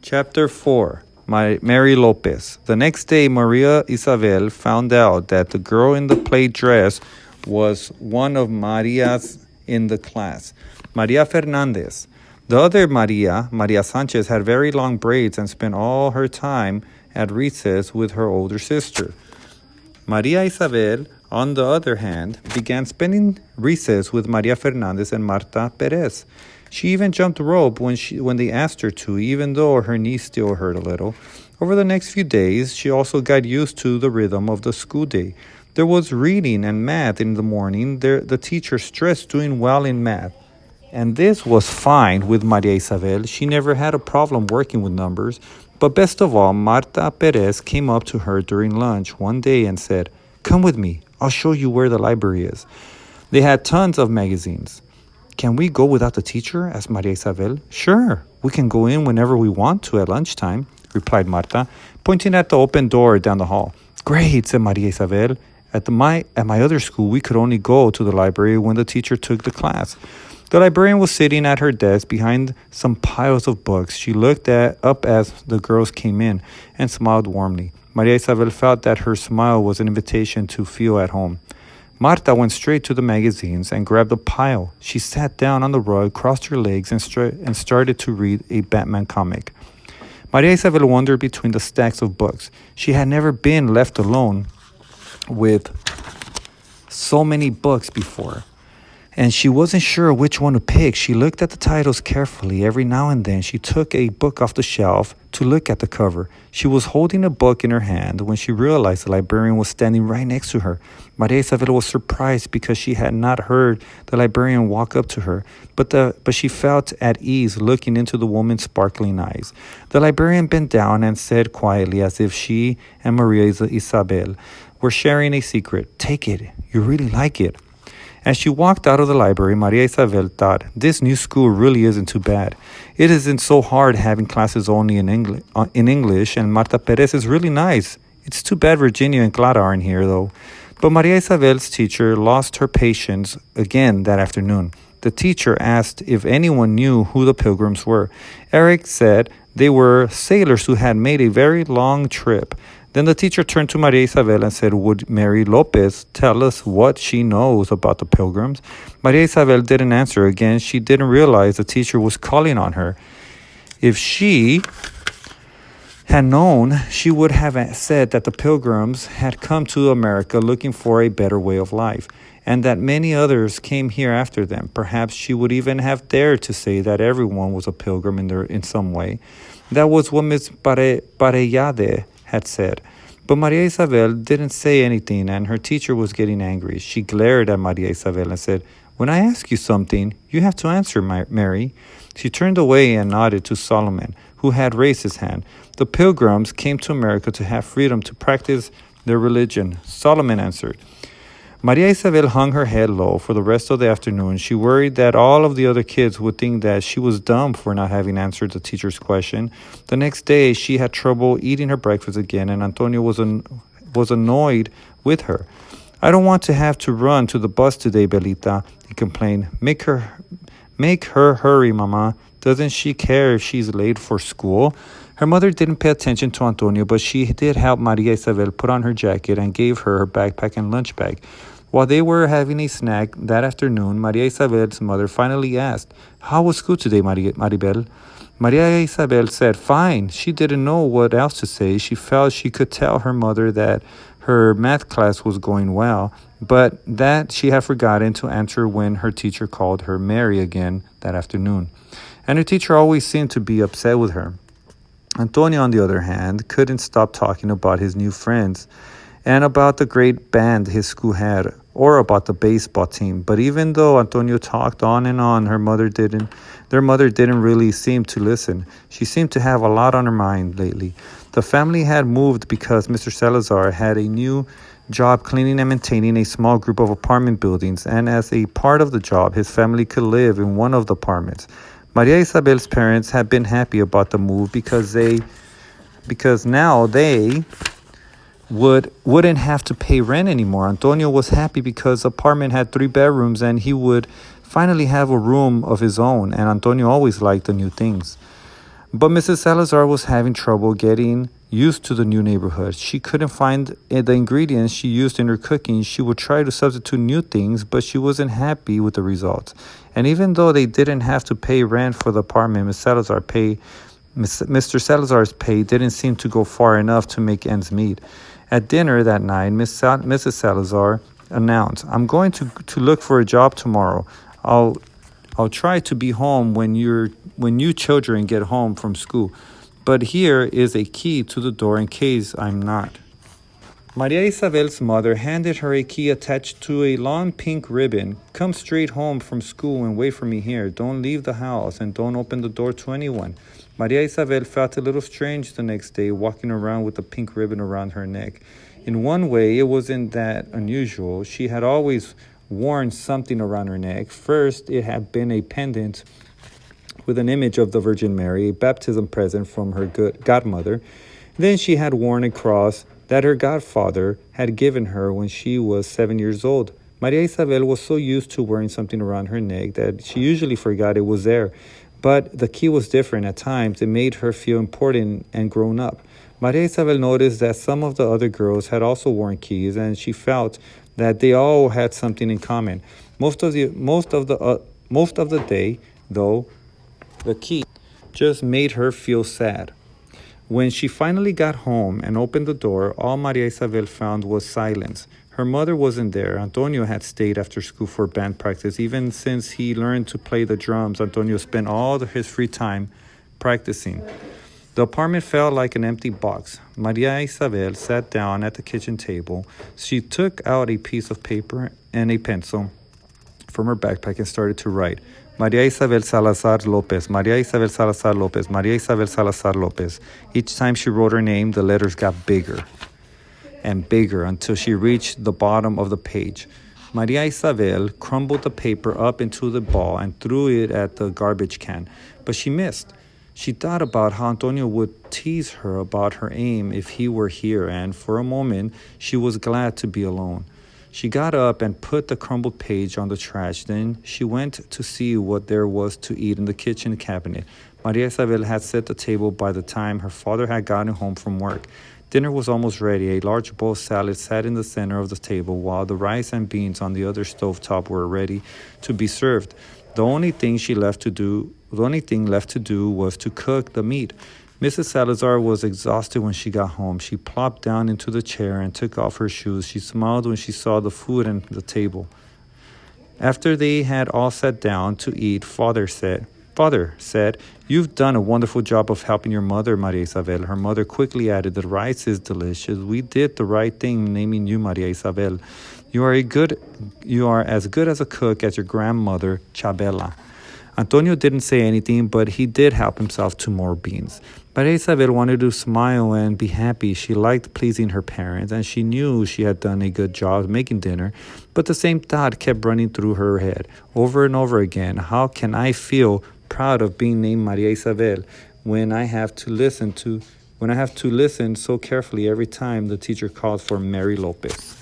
Chapter 4. Mary Lopez. The next day, Maria Isabel found out that the girl in the plaid dress was one of Maria's in the class, Maria Fernandez. The other Maria, Maria Sanchez, had very long braids and spent all her time at recess with her older sister. Maria Isabel, on the other hand, began spending recess with Maria Fernandez and Marta Perez. She even jumped rope when they asked her to, even though her knees still hurt a little. Over the next few days, she also got used to the rhythm of the school day. There was reading and math in the morning. The teacher stressed doing well in math. And this was fine with Maria Isabel. She never had a problem working with numbers. But best of all, Marta Perez came up to her during lunch one day and said, "Come with me. I'll show you where the library is." They had tons of magazines. "Can we go without the teacher?" asked Maria Isabel. "Sure, we can go in whenever we want to at lunchtime," replied Marta, pointing at the open door down the hall. "Great," said Maria Isabel. At my other school, we could only go to the library when the teacher took the class." The librarian was sitting at her desk behind some piles of books. She looked up as the girls came in and smiled warmly. Maria Isabel felt that her smile was an invitation to feel at home. Marta went straight to the magazines and grabbed a pile. She sat down on the rug, crossed her legs, and started to read a Batman comic. Maria Isabel wandered between the stacks of books. She had never been left alone with so many books before, and she wasn't sure which one to pick. She looked at the titles carefully. Every now and then, she took a book off the shelf to look at the cover. She was holding a book in her hand when she realized the librarian was standing right next to her. Maria Isabel was surprised because she had not heard the librarian walk up to her, but she felt at ease looking into the woman's sparkling eyes. The librarian bent down and said quietly, as if she and Maria Isabel were sharing a secret, "Take it. You really like it." As she walked out of the library, Maria Isabel thought, "This new school really isn't too bad. It isn't so hard having classes only in English, and Marta Perez is really nice. It's too bad Virginia and Clara aren't here, though." But Maria Isabel's teacher lost her patience again that afternoon. The teacher asked if anyone knew who the Pilgrims were. Eric said they were sailors who had made a very long trip. Then the teacher turned to Maria Isabel and said, "Would Mary Lopez tell us what she knows about the Pilgrims?" Maria Isabel didn't answer. Again, she didn't realize the teacher was calling on her. If she had known, she would have said that the Pilgrims had come to America looking for a better way of life, and that many others came here after them. Perhaps she would even have dared to say that everyone was a pilgrim in some way. That was what Miss Parellade had said. But Maria Isabel didn't say anything, and her teacher was getting angry. She glared at Maria Isabel and said, "When I ask you something, you have to answer, Mary." She turned away and nodded to Solomon, who had raised his hand. "The Pilgrims came to America to have freedom to practice their religion," Solomon answered. Maria Isabel hung her head low for the rest of the afternoon. She worried that all of the other kids would think that she was dumb for not having answered the teacher's question. The next day, she had trouble eating her breakfast again, and Antonio was annoyed with her. "I don't want to have to run to the bus today, Belita," he complained. Make her hurry, Mama. Doesn't she care if she's late for school?" Her mother didn't pay attention to Antonio, but she did help Maria Isabel put on her jacket and gave her backpack and lunch bag. While they were having a snack that afternoon, Maria Isabel's mother finally asked, "How was school today, Maribel?" Maria Isabel said, "Fine." She didn't know what else to say. She felt she could tell her mother that her math class was going well, but that she had forgotten to answer when her teacher called her Mary again that afternoon. And her teacher always seemed to be upset with her. Antonio, on the other hand, couldn't stop talking about his new friends and about the great band his school had, or about the baseball team. But even though Antonio talked on and on, their mother didn't really seem to listen. She seemed to have a lot on her mind lately. The family had moved because Mr. Salazar had a new job cleaning and maintaining a small group of apartment buildings, and as a part of the job, his family could live in one of the apartments. Maria Isabel's parents had been happy about the move because now they wouldn't have to pay rent anymore. Antonio was happy because the apartment had 3 bedrooms and he would finally have a room of his own, and Antonio always liked the new things. But Mrs. Salazar was having trouble getting used to the new neighborhood. She couldn't find the ingredients she used in her cooking. She would try to substitute new things, but she wasn't happy with the results. And even though they didn't have to pay rent for the apartment, Mr. Salazar's pay didn't seem to go far enough to make ends meet. At dinner that night, Mrs. Salazar announced, "I'm going to look for a job tomorrow. I'll try to be home when you children get home from school. But here is a key to the door in case I'm not." Maria Isabel's mother handed her a key attached to a long pink ribbon. "Come straight home from school and wait for me here. Don't leave the house and don't open the door to anyone." Maria Isabel felt a little strange the next day, walking around with a pink ribbon around her neck. In one way, it wasn't that unusual. She had always worn something around her neck. First, it had been a pendant with an image of the Virgin Mary, a baptism present from her godmother. Then she had worn a cross that her godfather had given her when she was 7 years old. Maria Isabel was so used to wearing something around her neck that she usually forgot it was there. But the key was different. At times, it made her feel important and grown up. Maria Isabel noticed that some of the other girls had also worn keys, and she felt that they all had something in common. Most of the day, though, the key just made her feel sad. When she finally got home and opened the door, all Maria Isabel found was silence. Her mother wasn't there. Antonio had stayed after school for band practice. Even since he learned to play the drums, Antonio spent all his free time practicing. The apartment felt like an empty box. Maria Isabel sat down at the kitchen table. She took out a piece of paper and a pencil from her backpack and started to write. Maria Isabel Salazar Lopez, Maria Isabel Salazar Lopez, Maria Isabel Salazar Lopez. Each time she wrote her name, the letters got bigger and bigger until she reached the bottom of the page. Maria Isabel crumbled the paper up into the ball and threw it at the garbage can, but she missed. She thought about how Antonio would tease her about her aim if he were here, and for a moment she was glad to be alone. She got up and put the crumbled page on the trash. Then she went to see what there was to eat in the kitchen cabinet. Maria Isabel had set the table by the time her father had gotten home from work. Dinner was almost ready. A large bowl of salad sat in the center of the table, while the rice and beans on the other stovetop were ready to be served. The only thing left to do was to cook the meat. Mrs. Salazar was exhausted when she got home. She plopped down into the chair and took off her shoes. She smiled when she saw the food on the table. After they had all sat down to eat, Father said, "You've done a wonderful job of helping your mother, Maria Isabel." Her mother quickly added, "The rice is delicious. We did the right thing naming you Maria Isabel. You are as good as a cook as your grandmother, Chabela." Antonio didn't say anything, but he did help himself to more beans. Maria Isabel wanted to smile and be happy. She liked pleasing her parents, and she knew she had done a good job making dinner. But the same thought kept running through her head over and over again. How can I feel proud of being named Maria Isabel when I have to listen so carefully every time the teacher calls for Mary Lopez?